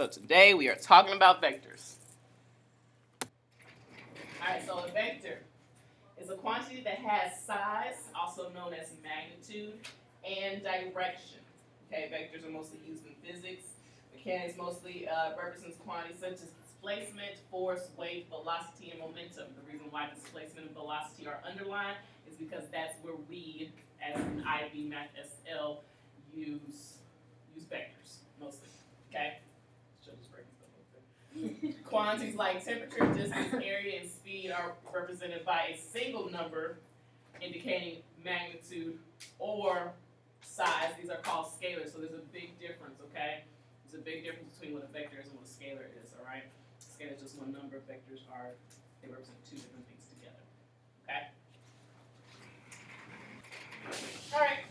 So today we are talking about vectors. Alright, so a vector is a quantity that has size, also known as magnitude, and direction. Okay, vectors are mostly used in physics. Mechanics mostly represents quantities such as displacement, force, weight, velocity, and momentum. The reason why displacement and velocity are underlined is because that's where we, as an IB Math SL, use vectors mostly. Okay? Quantities like temperature, distance, area, and speed are represented by a single number indicating magnitude or size. These are called scalars, so there's a big difference, okay? There's a big difference between what a vector is and what a scalar is, all right? Scalar is just one number. Vectors they represent two different things together, okay? All right.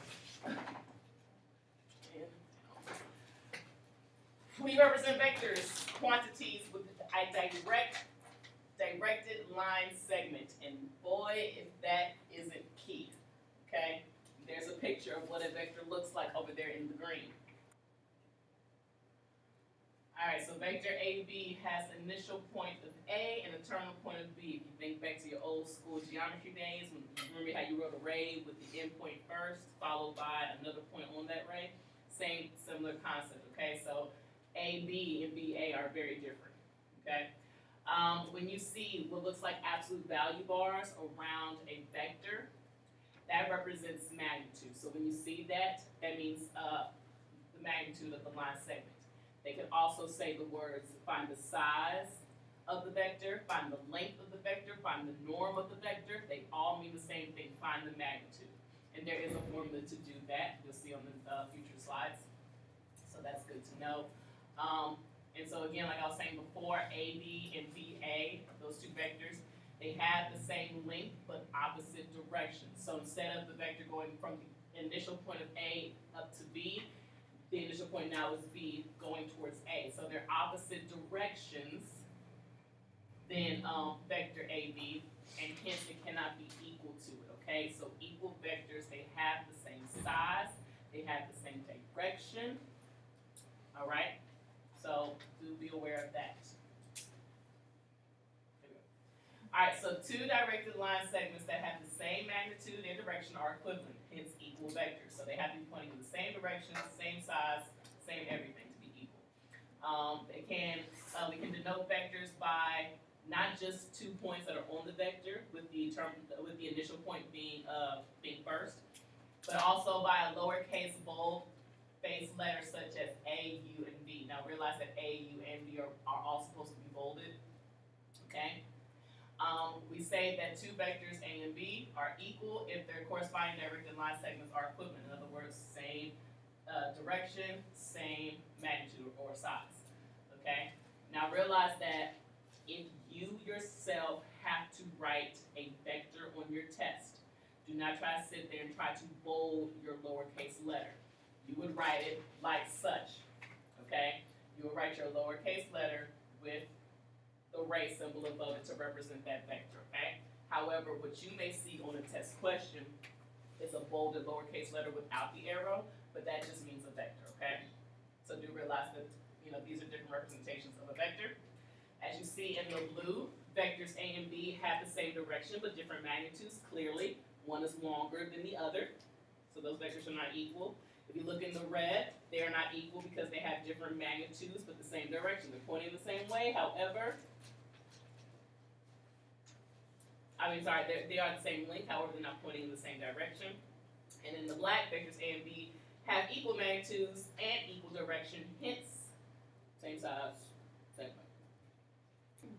We represent vectors, quantities with a directed line segment, and boy, if that isn't key, okay? There's a picture of what a vector looks like over there in the green. Alright, so vector AB has an initial point of A and a terminal point of B. If you think back to your old school geometry days, when you remember how you wrote a ray with the end point first, followed by another point on that ray? Similar concept, okay? So AB and BA are very different, okay? When you see what looks like absolute value bars around a vector, that represents magnitude. So when you see that, that means the magnitude of the line segment. They can also say the words, find the size of the vector, find the length of the vector, find the norm of the vector. They all mean the same thing, find the magnitude. And there is a formula to do that. You'll see on the future slides. So that's good to know. And so again, like I was saying before, AB and BA, those two vectors, they have the same length but opposite directions. So instead of the vector going from the initial point of A up to B, the initial point now is B going towards A. So they're opposite directions than vector AB, and hence it cannot be equal to it, okay? So equal vectors, they have the same size, they have the same direction, all right? So do be aware of that. All right, so two directed line segments that have the same magnitude and direction are equivalent, hence equal vectors. So they have to be pointing in the same direction, same size, same everything to be equal. We can denote vectors by not just 2 points that are on the vector, with the initial point being first, but also by a lowercase bold-faced letter such as A, U, and B. Now realize that A, U, and B are all supposed to be bolded. Okay. We say that two vectors A and B are equal if their corresponding directed line segments are equivalent. In other words, same direction, same magnitude or size. Okay? Now realize that if you yourself have to write a vector on your test, do not try to sit there and try to bold your lowercase letter. You would write it like such. Okay? You would write your lowercase letter with the ray symbol above it to represent that vector, okay? However, what you may see on a test question is a bolded lowercase letter without the arrow, but that just means a vector, okay? So do realize that, these are different representations of a vector. As you see in the blue, vectors A and B have the same direction but different magnitudes, clearly. One is longer than the other, so those vectors are not equal. If you look in the red, they are not equal because they have different magnitudes but the same direction. They're pointing the same way, however, they are the same length, however, they're not pointing in the same direction. And in the black, vectors A and B have equal magnitudes and equal direction, hence, same size, same way.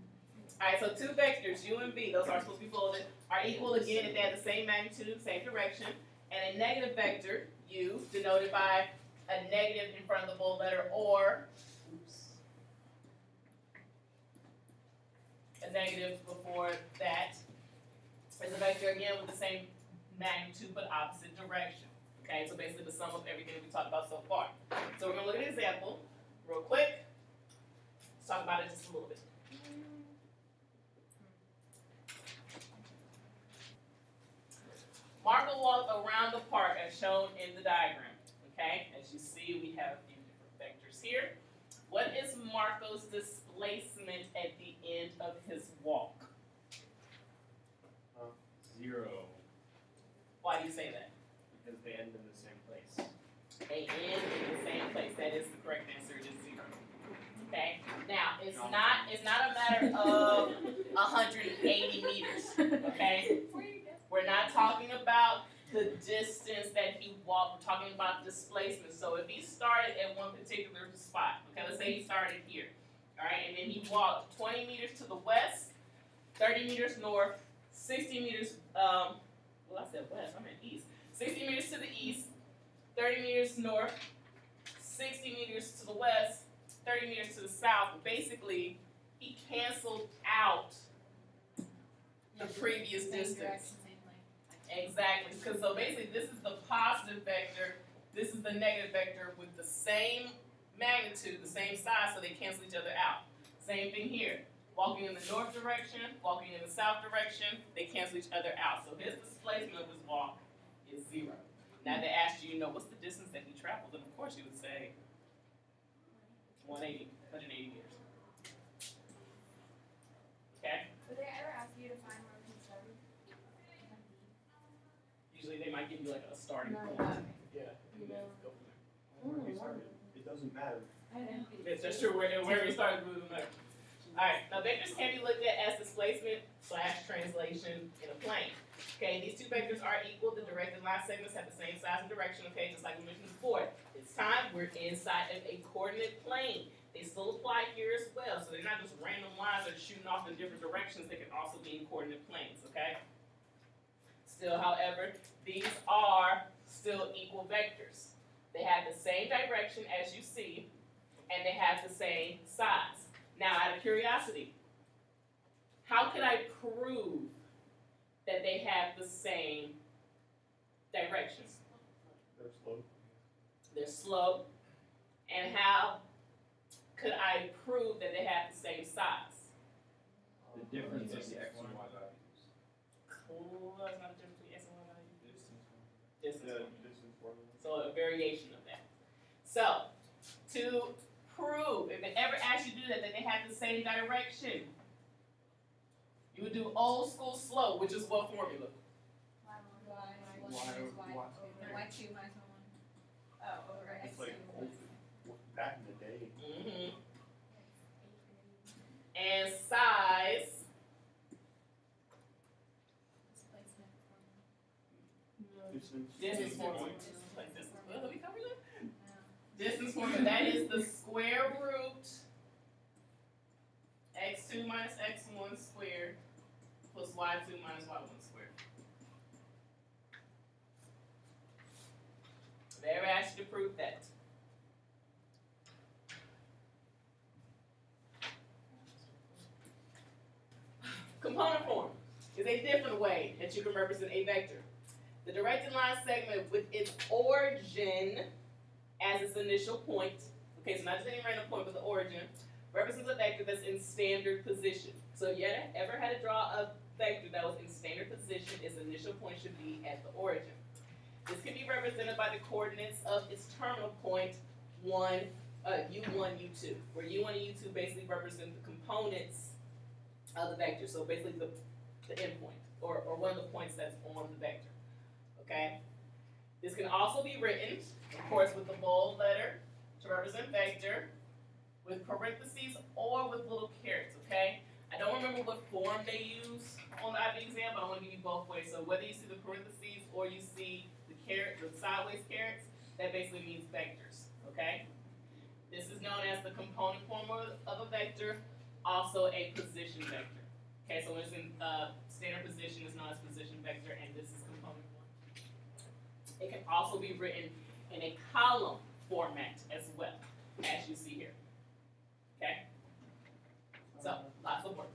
Alright, so two vectors, U and B, those are supposed to be folded, are equal again if they have the same magnitude, same direction. And a negative vector, U, denoted by a negative in front of the bold letter or, a negative before that, is a vector again with the same magnitude but opposite direction. Okay, so basically the sum of everything that we talked about so far. So we're going to look at an example real quick. Let's talk about it just a little bit. Mark a walk around the park as shown in the diagram. Okay, as you see, we have a few different vectors here. What is marked they end in the same place. That is the correct answer. It is 0. Okay. Now it's not a matter of 180 meters. Okay. We're not talking about the distance that he walked. We're talking about displacement. So if he started at one particular spot, okay, let's say he started here, all right, and then he walked 20 meters to the west, 30 meters north, 60 meters, I said west, I meant east. 60 meters to the east, 30 meters north, 60 meters to the west, 30 meters to the south. Basically, he canceled out the previous distance. Exactly. Because so basically, this is the positive vector. This is the negative vector with the same magnitude, the same size, so they cancel each other out. Same thing here. Walking in the north direction, walking in the south direction, they cancel each other out. So his displacement of his walk is 0. Now they asked you, what's the distance that he traveled? And of course you would say 180 meters. Okay? Would they ever ask you to find where he started? Usually they might give you like a starting point. Yeah. And then go from there. Where he started. It doesn't matter. I know. Yes, that's true. Where you started moving there. Alright, now vectors can be looked at as displacement / translation in a plane. Okay, these two vectors are equal. The directed line segments have the same size and direction, okay, just like we mentioned before. It's time we're inside of a coordinate plane. They still apply here as well, so they're not just random lines that are shooting off in different directions. They can also be in coordinate planes, okay? Still, however, these are still equal vectors. They have the same direction as you see, and they have the same size. Now, out of curiosity, how could I prove that they have the same direction? They're slow. Their slope. And how could I prove that they have the same size? The difference is the X and Y values. Cool. It's not the difference between X and Y value. Distance. Distance formula. So a variation of that. So to prove, if it ever asks you to do that they have the same direction, you would do old school slope, which is what formula? Y2 minus 1. Oh, over X. It's like old, back in the day. Mm-hmm. And size. Distance formula. Well, did we cover that? Distance formula, that is the square root x2 minus x1 squared plus y2 minus y1 squared. If they ever asked you to prove that. Component form is a different way that you can represent a vector. The directed line segment with its origin as its initial point, okay, so not just any random point, but the origin, represents a vector that's in standard position. So if you ever had to draw a vector that was in standard position, its initial point should be at the origin. This can be represented by the coordinates of its terminal point, U1, U2, where U1 and U2 basically represent the components of the vector, so basically the endpoint, or one of the points that's on the vector, okay? This can also be written, of course, with the bold letter to represent vector, with parentheses or with little carets, okay? I don't remember what form they use on the IB exam, but I want to give you both ways. So whether you see the parentheses or you see the caret, the sideways carets, that basically means vectors, okay? This is known as the component form of a vector, also a position vector. Okay, so when it's in standard position, it's known as position vector, and this is component form. It can also be written in a column format as well, as you see here. Okay? So, lots of words.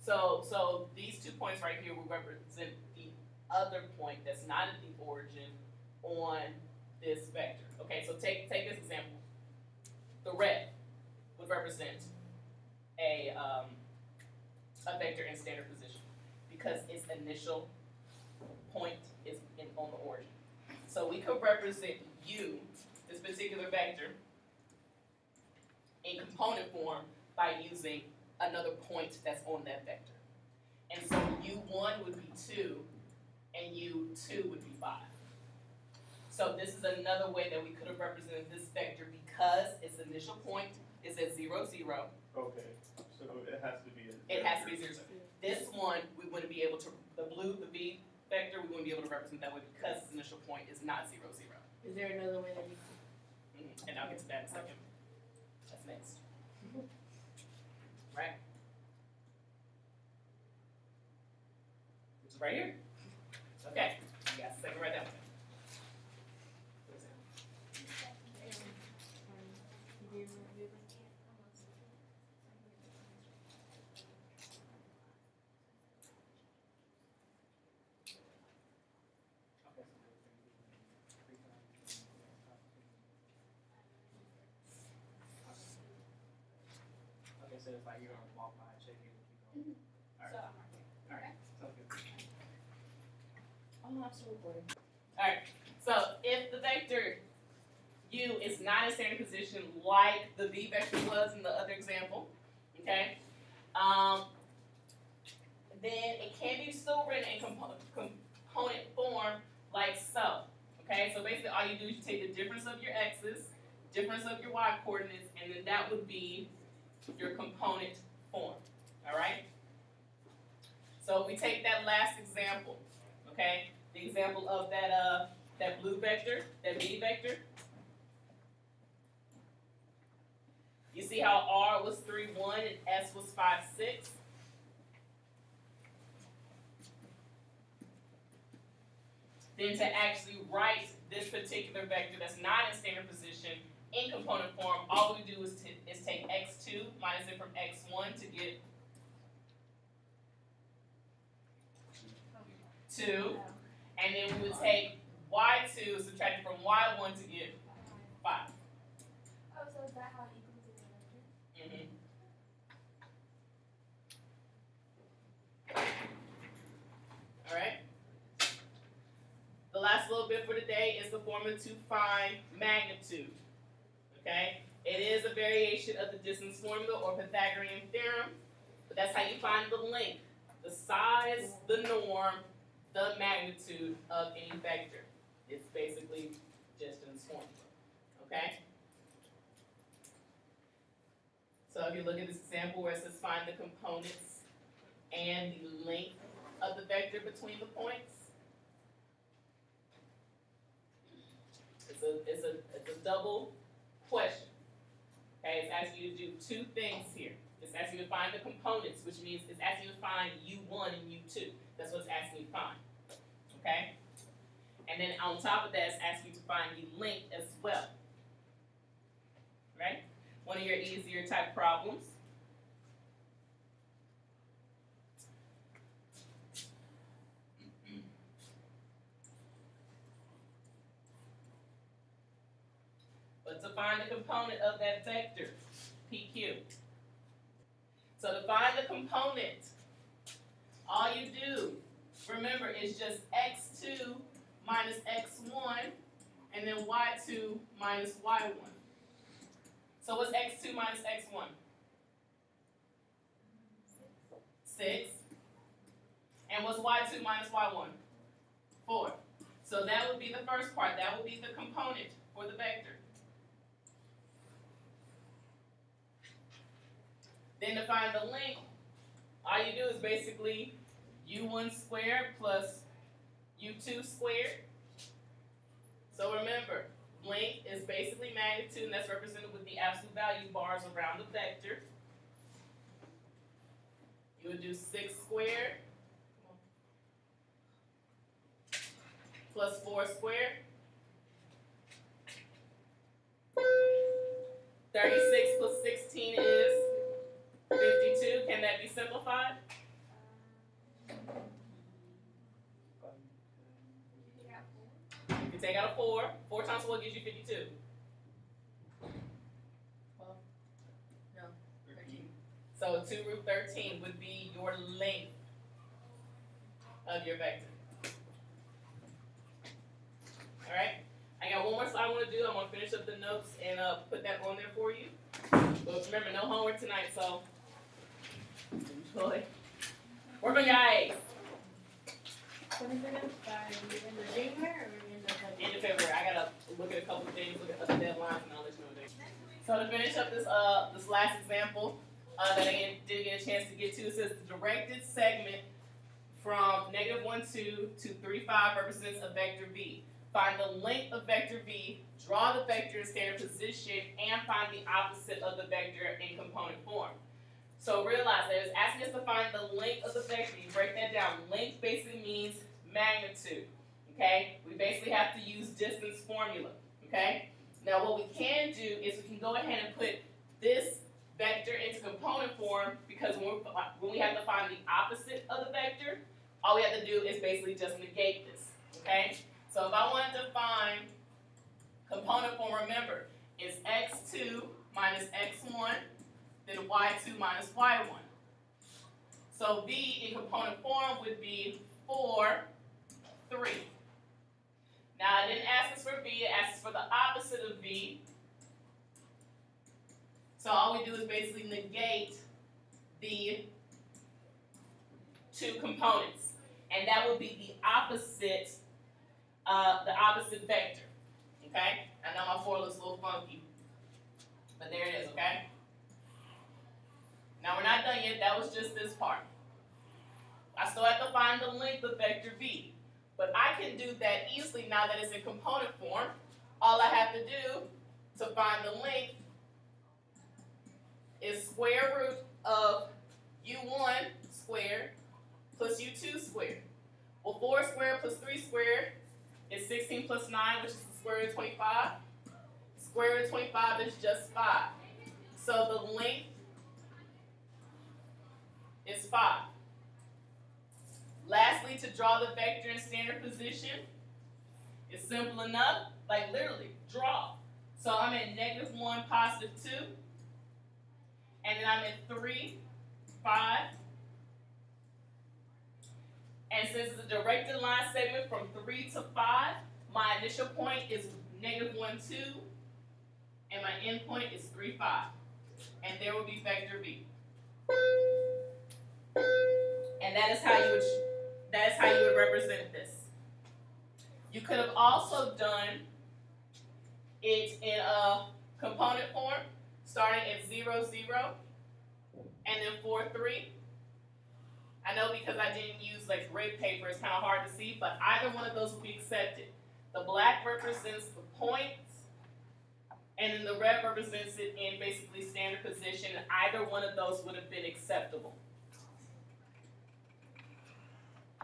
So these 2 points right here will represent the other point that's not at the origin on this vector. Okay, so take this example. The red would represent a vector in standard position because its initial point is on the origin. So we could represent U, this particular vector, in component form by using another point that's on that vector. And so U1 would be 2, and U2 would be 5. So this is another way that we could have represented this vector because its initial point is at 0, 0. Okay, so it has to be. It has to be 0, 0. This one, we wouldn't be able to, the V vector, we wouldn't be able to represent that way because its initial point is not 0, 0. Is there another way that you And I'll get to that in a second. That's next. Right? Which is right here. Okay, you got a second right there. Okay, so it's like you're gonna walk by, check it, keep going. So I'm right Alright, sounds good. Oh, I'm still recording. Alright, so if the vector u is not in standard position like the v vector was in the other example, okay, then it can be still written in component form like so. Okay, so basically all you do is you take the difference of your x's, difference of your y coordinates, and then that would be your component form. Alright? So we take that last example, okay? The example of that blue vector, that v vector. You see how r was 3, 1 and s was 5, 6? Then to actually write this particular vector that's not in standard position in component form, all we do is take x2 minus it from x1 to get 2, and then we would take y2 subtracted from y1 to get 5. Oh, so is that how it equals the vector? Alright? The last little bit for today is the formula to find magnitude. Okay? It is a variation of the distance formula or Pythagorean theorem, but that's how you find the length, the size, the norm, the magnitude of any vector. It's basically distance formula. Okay? So if you look at this example where it says find the components and the length of the vector between the points, it's a double question. Okay, it's asking you to do two things here. It's asking you to find the components, which means it's asking you to find U1 and U2. That's what it's asking you to find. Okay? And then on top of that, it's asking you to find the length as well. Right? One of your easier type problems. But to find the component of that vector, PQ. So to find the component, all you do, remember, is just x2 minus x1, and then y2 minus y1. So what's x2 minus x1? 6. And what's y2 minus y1? 4. So that would be the first part. That would be the component for the vector. Then to find the length, all you do is basically u1 squared plus u2 squared. So remember, length is basically magnitude, and that's represented with the absolute value bars around the vector. You would do 6 squared plus 4 squared. 36 plus 16 is 52. Can that be simplified? You can take out a 4. 4 times 4 gives you 52. 12. No. 13. So 2 root 13 would be your length of your vector. Alright? I got one more slide I want to do. I'm going to finish up the notes and put that on there for you. But remember, no homework tonight, so enjoy. Work on your eyes. When is it by the end of January or the end of end of February. I gotta look at a couple of things, look at other deadlines, and I'll let you know things. So to finish up this this last example that I didn't get a chance to get to, it says the directed segment from -1, 2 to 3, 5 represents a vector v. Find the length of vector v, draw the vector in standard position, and find the opposite of the vector in component form. So realize that it's asking us to find the length of the vector. You break that down. Length basically means magnitude. Okay? We basically have to use distance formula. Okay? Now what we can do is we can go ahead and put this vector into component form, because when we have to find the opposite of the vector, all we have to do is basically just negate this. Okay? So if I wanted to find component form, remember, it's x2 minus x1, then y2 minus y1. So v in component form would be 4, 3. Now, it didn't ask us for v, it asked us for the opposite of v. So all we do is basically negate the two components. And that would be the opposite vector. Okay? I know my 4 looks a little funky, but there it is, okay? Now we're not done yet, that was just this part. I still have to find the length of vector v. But I can do that easily now that it's in component form. All I have to do to find the length is square root of u1 squared plus u2 squared. Well, 4 squared plus 3 squared is 16 plus 9, which is the square root of 25. Square root of 25 is just 5. So the length is 5. Lastly, to draw the vector in standard position, it's simple enough, like literally, draw. So I'm at -1, +2, and then I'm at 3, 5. And since it's a directed line segment from 3 to 5, my initial point is -1, 2, and my end point is 3, 5. And there will be vector v. And that is how you would represent this. You could have also done it in a component form, starting at 0, 0, and then 4, 3. I know because I didn't use like grid paper, it's kind of hard to see, but either one of those will be accepted. The black represents the points, and then the red represents it in basically standard position, and either one of those would have been acceptable.